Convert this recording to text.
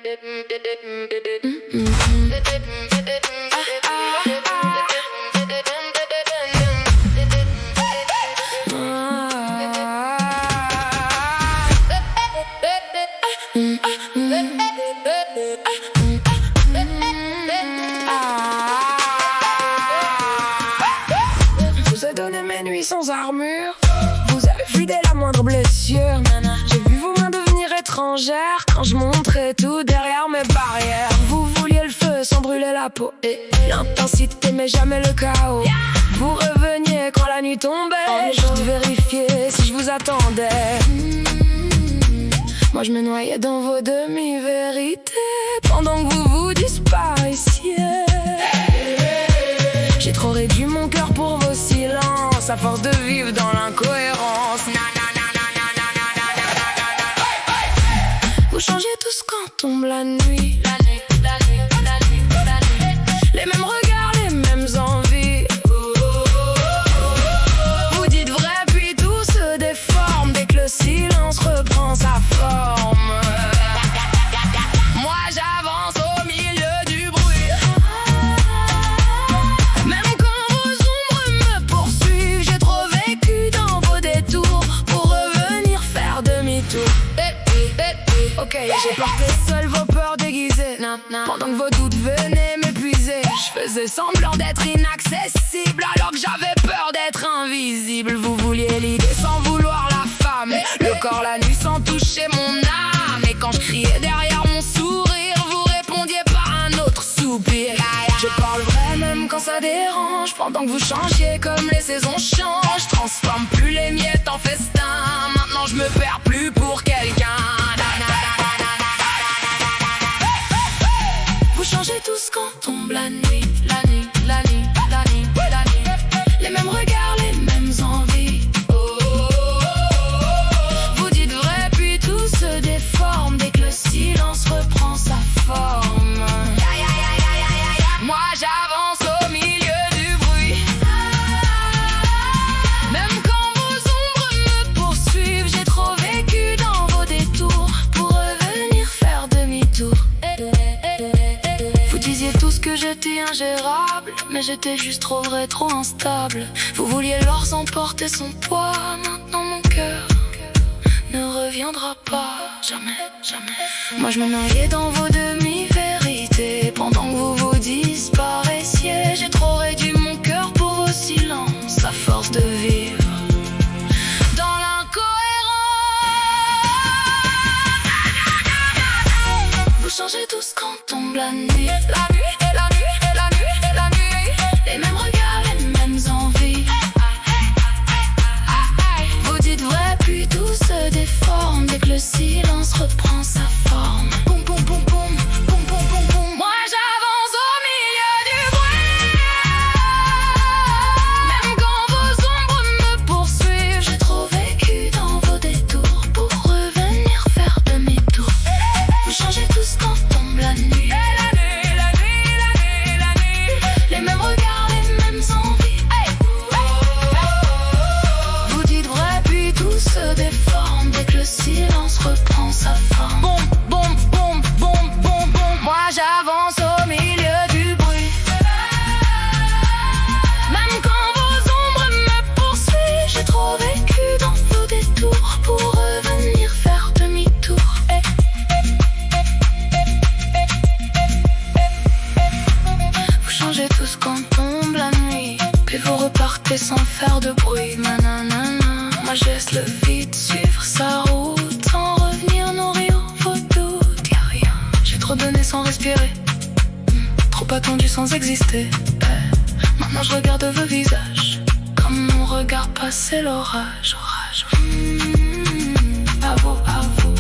Vous ai donné mes nuits sans armure. Vous avez vidé la moindre blessure. J'ai vu vos mains devenir étrangères quand je montrais tout derrière mes barrières. Vous vouliez le feu sans brûler la peau, et l'intensité mais jamais le chaos. Vous reveniez quand la nuit tombait, juste vérifier si je vous attendais. Moi je me noyais dans vos demi-vérités pendant que vous disparaissiez. J'ai trop réduit mon cœur pour vos silences, à force de vivre dans l'incohérence. Vous changez tous quand tombe la nuit. Les mêmes regards, les mêmes envies. Vous dites vrai puis tout se déforme dès que le silence reprend sa forme. Moi j'avance au milieu du bruit. Même quand vos ombres me poursuivent, j'ai trop vécu dans vos détours pour revenir faire demi-tour. Ok, j'ai porté seul vos peurs déguisées pendant que vos doutes venaient m'épuiser. Je faisais semblant d'être inaccessible alors que j'avais peur d'être invisible. Vous vouliez l'idée sans vouloir la femme, le corps la nuit sans toucher mon âme. Et quand je criais derrière mon sourire, vous répondiez par un autre soupir. Je parle vrai même quand ça dérange, pendant que vous changiez comme les saisons changent. Je transforme plus les miettes en festin, maintenant je me perds plus pour quelqu'un. Vous changez tous quand tombe la nuit, la nuit, la nuit, la nuit, la nuit. Les mêmes regards, les mêmes envies. Vous dites vrai puis tout se déforme dès que le silence reprend sa forme. Moi j'avance au milieu du bruit. Même quand vos ombres me poursuivent, j'ai trop vécu dans vos détours pour revenir faire demi-tour. Vous disiez tous que j'étais ingérable, mais j'étais juste trop vrai, trop instable. Vous vouliez l'or sans porter son poids. Maintenant mon cœur ne reviendra pas, jamais, jamais. Moi je me noyais dans vos demi-vérités pendant que vous disparaissiez. J'ai trop réduit mon cœur pour vos silences, à force de vivre dans l'incohérence. Vous changez tous quand tombe la nuit. La nuit, la nuit, la nuit, la nuit. Les mêmes regards, les mêmes envies. Vous dites vrai puis tout se déforme dès que le silence reprend sa forme. Boum, boum, boum, boum, boum, boum, boum, boum. Moi j'avance au milieu du bruit. Même quand vos ombres me poursuivent, j'ai trop vécu dans vos détours pour revenir faire demi-tour. Vous changez tous quand tombe la nuit. Les mêmes regards, les mêmes envies. Vous dites vrai puis tout se déforme dès que le silence reprend sa forme. Boum, boum, boum, boum, boum, boum. Moi j'avance au milieu du bruit. Même quand vos ombres me poursuivent, j'ai trop vécu dans vos détours pour revenir faire demi-tour. Vous changez tous quand tombe la nuit, puis vous repartez sans faire de bruit. Nanana. Moi je laisse le vide suivre sa route, sans revenir nourrir vos doutes. Y'a rien, j'ai trop donné sans respirer, trop attendu sans exister. Maintenant je regarde vos visages, comme mon regard passer l'orage. À vous, à vous.